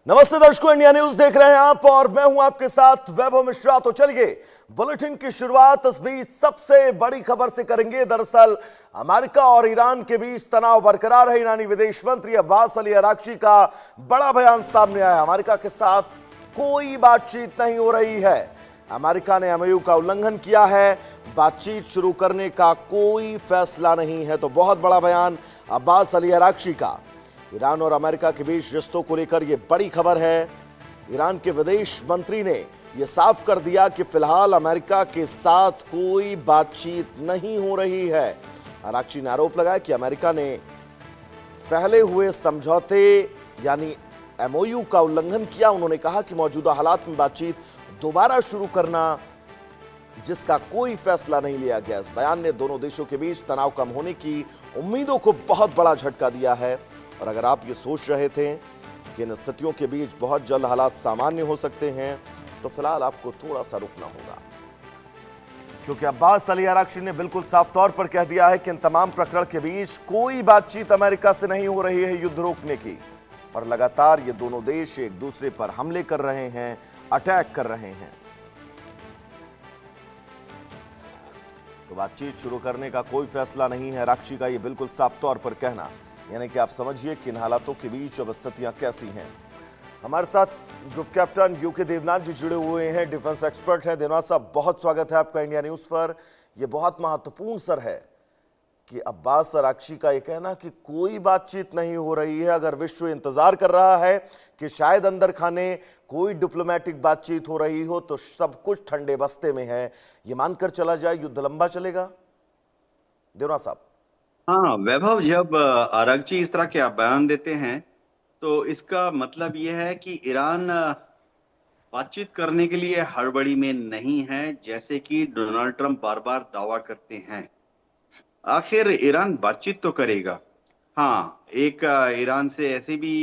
नमस्ते दर्शकों, India news देख रहे हैं आप और मैं हूं आपके साथ वैभव मिश्रा। तो चलिए बुलेटिन की शुरुआत इस बीच सबसे बड़ी खबर से करेंगे। दरअसल अमेरिका और ईरान के बीच तनाव बरकरार है। ईरानी विदेश मंत्री अब्बास अली अराक्ची का बड़ा बयान सामने आया। अमेरिका के साथ कोई बातचीत नहीं हो रही है। अमेरिका ने एमओयू का उल्लंघन किया है। बातचीत शुरू करने का कोई फैसला नहीं है। तो बहुत बड़ा बयान अब्बास अली अराक्ची का। ईरान और अमेरिका के बीच रिश्तों को लेकर यह बड़ी खबर है। ईरान के विदेश मंत्री ने यह साफ कर दिया कि फिलहाल अमेरिका के साथ कोई बातचीत नहीं हो रही है। अराक्ची ने आरोप लगाया कि अमेरिका ने पहले हुए समझौते यानी एमओयू का उल्लंघन किया। उन्होंने कहा कि मौजूदा हालात में बातचीत दोबारा शुरू करना जिसका कोई फैसला नहीं लिया गया। इस बयान ने दोनों देशों के बीच तनाव कम होने की उम्मीदों को बहुत बड़ा झटका दिया है। और अगर आप ये सोच रहे थे कि इन स्थितियों के बीच बहुत जल्द हालात सामान्य हो सकते हैं, तो फिलहाल आपको थोड़ा सा रुकना होगा, क्योंकि अब्बास अली अराक्ची ने बिल्कुल साफ तौर पर कह दिया है कि इन तमाम प्रकरण के बीच कोई बातचीत अमेरिका से नहीं हो रही है युद्ध रोकने की। और लगातार ये दोनों देश एक दूसरे पर हमले कर रहे हैं, अटैक कर रहे हैं। तो बातचीत शुरू करने का कोई फैसला नहीं है, अराक्ची का ये बिल्कुल साफ तौर पर कहना। यानी कि आप समझिए कि इन हालातों के बीच अब स्थितियां कैसी हैं। हमारे साथ ग्रुप कैप्टन यूके देवनाथ जी जुड़े हुए हैं, डिफेंस एक्सपर्ट हैं। देवनाथ साहब, बहुत स्वागत है आपका इंडिया न्यूज पर। यह बहुत महत्वपूर्ण सर है कि अब्बास अराक्ची का यह कहना कि कोई बातचीत नहीं हो रही है। अगर विश्व इंतजार कर रहा है कि शायद अंदर खाने कोई डिप्लोमेटिक बातचीत हो रही हो, तो सब कुछ ठंडे बस्ते में है। ये मानकर चला जाए युद्ध लंबा चलेगा। देवनाथ साहब। हाँ वैभव, जब आरगची इस तरह के बयान देते हैं तो इसका मतलब यह है कि ईरान बातचीत करने के लिए हड़बड़ी में नहीं है, जैसे कि डोनाल्ड ट्रंप बार बार दावा करते हैं। आखिर ईरान बातचीत तो करेगा। हाँ, एक ईरान से ऐसे भी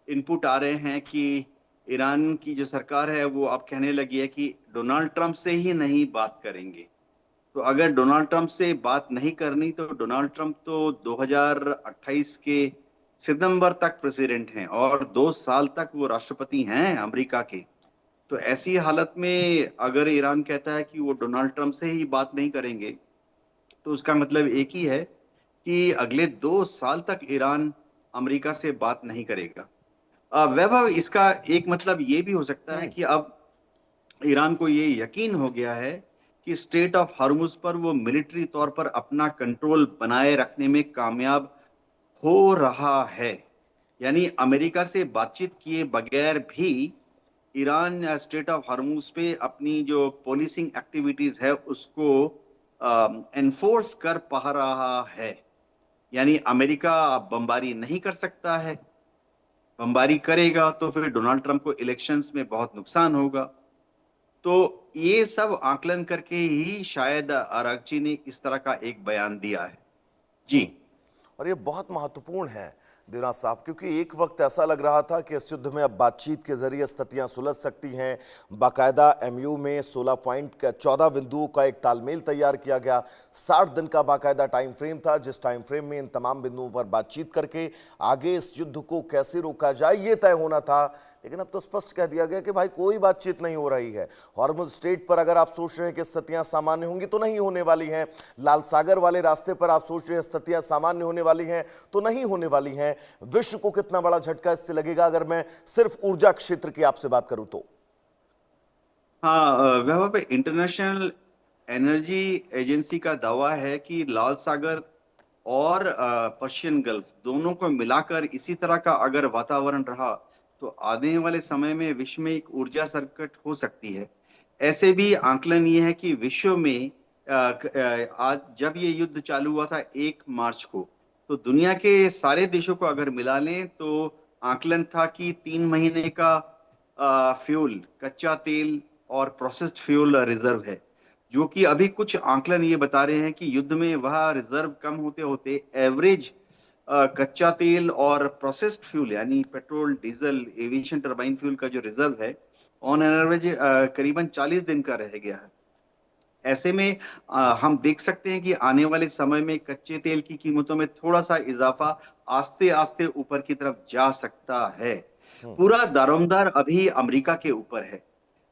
इनपुट आ रहे हैं कि ईरान की जो सरकार है वो अब कहने लगी है कि डोनाल्ड ट्रंप से ही नहीं बात करेंगे। तो अगर डोनाल्ड ट्रंप से बात नहीं करनी तो डोनाल्ड ट्रंप तो 2028 के सितंबर तक प्रेसिडेंट हैं और 2 साल तक वो राष्ट्रपति हैं अमेरिका के। तो ऐसी हालत में अगर ईरान कहता है कि वो डोनाल्ड ट्रंप से ही बात नहीं करेंगे, तो उसका मतलब एक ही है कि अगले 2 साल तक ईरान अमेरिका से बात नहीं करेगा। वैभव, इसका एक मतलब ये भी हो सकता है कि अब ईरान को ये यकीन हो गया है कि स्टेट ऑफ हॉर्मुज पर वो मिलिट्री तौर पर अपना कंट्रोल बनाए रखने में कामयाब हो रहा है। यानी अमेरिका से बातचीत किए बगैर भी ईरान स्टेट ऑफ हॉर्मुज पे अपनी जो पोलिसिंग एक्टिविटीज है उसको एनफोर्स कर पा रहा है। यानी अमेरिका बमबारी नहीं कर सकता है। बमबारी करेगा तो फिर डोनाल्ड ट्रंप को इलेक्शंस में बहुत नुकसान होगा। तो ये सब आकलन करके ही शायद आरागची ने इस तरह का एक बयान दिया है। जी। और ये बहुत महत्वपूर्ण है देवनाथ साहब, क्योंकि एक वक्त ऐसा लग रहा था कि इस युद्ध में अब बातचीत के जरिए स्थितियां सुलझ सकती हैं। बाकायदा एमयू में 16 पॉइंट का 14 बिंदुओं का एक तालमेल तैयार किया गया। 60 दिन का बाकायदा टाइम फ्रेम था, जिस टाइम फ्रेम में इन तमाम बिंदुओं पर बातचीत करके आगे इस युद्ध को कैसे रोका जाए ये तय होना था। लेकिन अब तो स्पष्ट कह दिया गया कि भाई कोई बातचीत नहीं हो रही है। हॉर्मुज स्ट्रेट पर अगर आप सोच रहे हैं कि स्थितियां सामान्य होंगी तो नहीं होने वाली हैं। लाल सागर वाले रास्ते पर आप सोच रहे हैं स्थितियां सामान्य होने वाली हैं तो नहीं होने वाली हैं। विश्व को कितना बड़ा झटका इससे लगेगा, अगर मैं सिर्फ ऊर्जा क्षेत्र की आपसे बात करूं तो? हाँ वह पे इंटरनेशनल एनर्जी एजेंसी का दावा है कि लाल सागर और पर्शियन गल्फ दोनों को मिलाकर इसी तरह का अगर वातावरण रहा तो आने वाले समय में विश्व में एक ऊर्जा संकट हो सकती है। ऐसे भी आंकलन ये है कि विश्व में आज जब ये युद्ध चालू हुआ था 1 मार्च को, तो दुनिया के सारे देशों को अगर मिला लें तो आंकलन था कि 3 महीने का फ्यूल, कच्चा तेल और प्रोसेस्ड फ्यूल रिजर्व है। जो कि अभी कुछ आंकलन ये बता रहे हैं कि युद्ध में वह रिजर्व कम होते होते एवरेज कच्चा तेल और प्रोसेस्ड फ्यूल यानी petrol, diesel, aviation turbine fuel का जो रिजर्व है ऑन एन एवरेज करीबन 40 दिन का रह गया है। ऐसे में हम देख सकते हैं कि आने वाले समय में कच्चे तेल की कीमतों में थोड़ा सा इजाफा आस्ते आस्ते ऊपर की तरफ जा सकता है। पूरा दारोमदार अभी अमेरिका के ऊपर है।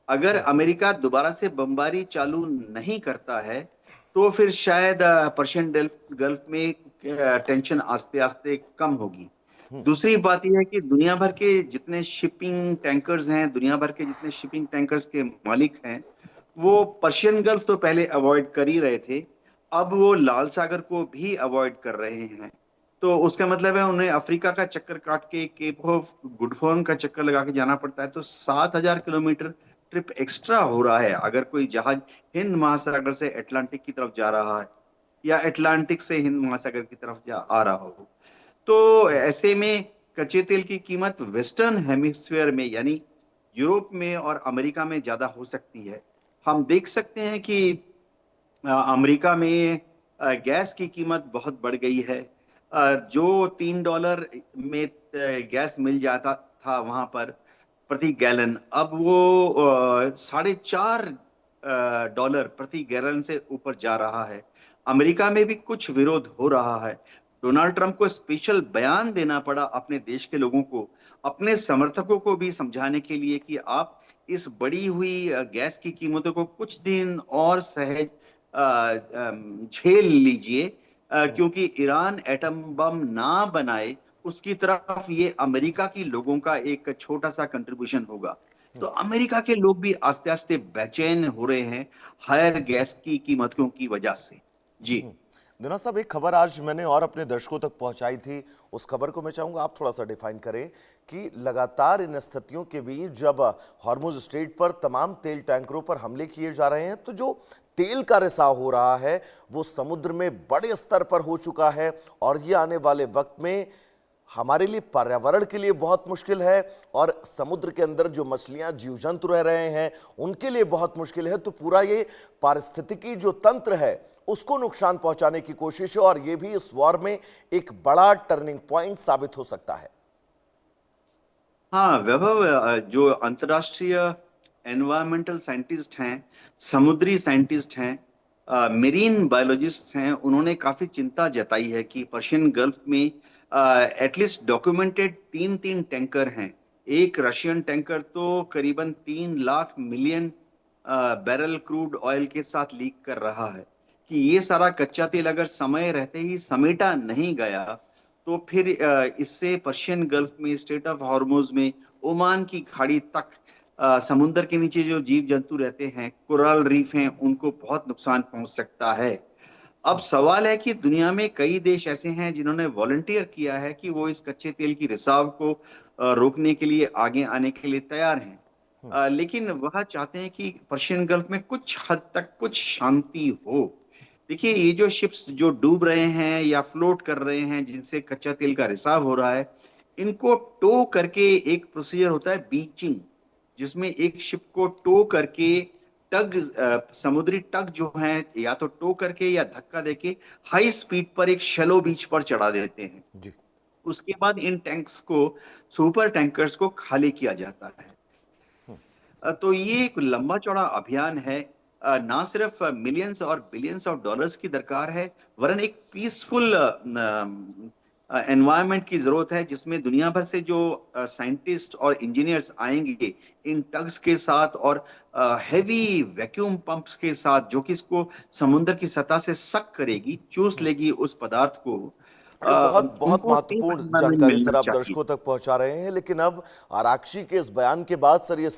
अगर अमेरिका दोबारा से बमबारी चालू नहीं करता है तो फिर शायद पर्शियन गल्फ में टेंशन आस्ते आस्ते कम होगी। दूसरी बात यह है कि दुनिया भर के जितने शिपिंग टैंकर्स हैं, दुनिया भर के जितने शिपिंग टैंकर्स के मालिक हैं, वो पर्शियन गल्फ तो पहले अवॉइड कर ही रहे थे, अब वो लाल सागर को भी अवॉइड कर रहे हैं। तो उसका मतलब है उन्हें अफ्रीका का चक्कर काट के केप ऑफ गुड होर्न का चक्कर लगा के जाना पड़ता है। तो 7,000 किलोमीटर ट्रिप एक्स्ट्रा हो रहा है अगर कोई जहाज हिंद महासागर से अटलांटिक की तरफ जा रहा है या अटलांटिक से हिंद महासागर की तरफ आ रहा हो। तो ऐसे में कच्चे तेल की कीमत वेस्टर्न हेमिस्फीयर में यानी यूरोप में और अमेरिका में ज्यादा हो सकती है। हम देख सकते हैं कि अमेरिका में गैस की कीमत बहुत बढ़ गई है। जो $3 में गैस मिल जाता था वहां पर प्रति गैलन, अब वो $4.5 प्रति गैलन से ऊपर जा रहा है। अमेरिका में भी कुछ विरोध हो रहा है। डोनाल्ड ट्रंप को स्पेशल बयान देना पड़ा अपने देश के लोगों को, अपने समर्थकों को भी समझाने के लिए कि आप इस बढ़ी हुई गैस की कीमतों को कुछ दिन और सहज झेल लीजिए, क्योंकि ईरान एटम बम ना बनाए उसकी तरफ ये अमेरिका की लोगों का एक छोटा सा कंट्रीब्यूशन होगा। तो अमेरिका के लोग भी आस्ते आस्ते बेचैन हो रहे हैं हायर गैस की कीमतों की वजह से। जी दिना साहब, एक खबर आज मैंने और अपने दर्शकों तक पहुंचाई थी, उस खबर को मैं चाहूंगा आप थोड़ा सा डिफाइन करें कि लगातार इन स्थितियों के बीच जब हॉर्मुज स्ट्रेट पर तमाम तेल टैंकरों पर हमले किए जा रहे हैं तो जो तेल का रिसाव हो रहा है वो समुद्र में बड़े स्तर पर हो चुका है और ये आने वाले वक्त में हमारे लिए, पर्यावरण के लिए बहुत मुश्किल है और समुद्र के अंदर जो मछलियां जीव जंतु रह रहे हैं उनके लिए बहुत मुश्किल है। तो पूरा ये पारिस्थितिकी जो तंत्र है उसको नुकसान पहुंचाने की कोशिश है और ये भी इस वॉर में एक बड़ा टर्निंग पॉइंट साबित हो सकता है। हाँ वैभव, जो अंतर्राष्ट्रीय एनवायरमेंटल साइंटिस्ट हैं, समुद्री साइंटिस्ट हैं, मेरीन बायोलॉजिस्ट हैं, उन्होंने काफी चिंता जताई है कि पर्शियन गल्फ में एटलीस्ट डॉक्यूमेंटेड 3 टैंकर हैं। एक रशियन टैंकर तो करीबन 3 lakh million barrel crude oil के साथ लीक कर रहा है कि ये सारा कच्चा तेल अगर समय रहते ही समेटा नहीं गया तो फिर इससे पर्शियन गल्फ में, स्ट्रेट ऑफ हॉर्मुज में, ओमान की खाड़ी तक समुद्र के नीचे जो जीव जंतु रहते हैं, कोरल रीफ हैं, उनको बहुत नुकसान पहुंच सकता है। अब सवाल है कि दुनिया में कई देश ऐसे हैं जिन्होंने वॉलंटियर किया है कि वो इस कच्चे तेल की रिसाव को रोकने के लिए आगे आने के लिए तैयार हैं, लेकिन वह चाहते हैं कि पर्शियन गल्फ में कुछ हद तक कुछ शांति हो। देखिए, ये जो शिप्स जो डूब रहे हैं या फ्लोट कर रहे हैं जिनसे कच्चा तेल का रिसाव हो रहा है, इनको टो करके एक प्रोसीजर होता है बीचिंग, जिसमें एक शिप को टो करके समुद्री टग जो हैं या तो टो करके या धक्का देके हाई स्पीड पर एक शैलो बीच पर चढ़ा देते हैं जी। उसके बाद इन टैंक्स को, सुपर टैंकर्स को खाली किया जाता है। तो ये एक लंबा चौड़ा अभियान है। ना सिर्फ मिलियंस और बिलियंस ऑफ डॉलर्स की दरकार है, वरन एक पीसफुल एनवायरनमेंट की जरूरत है जिसमें दुनिया भर से जो साइंटिस्ट और इंजीनियर्स आएंगे इन टग्स के साथ और हैवी वैक्यूम पंप्स के साथ, जो कि इसको समुद्र की सतह से सक करेगी, चूस लेगी उस पदार्थ को। बहुत बहुत उनको सेफ महत्वपूर्ण एनवायरनमेंट जानकारी सर मिलना आप चाहिए। दर्शकों तक पहुंचा रहे हैं, लेकिन अब आराक्षी के इस बयान के बाद सर ये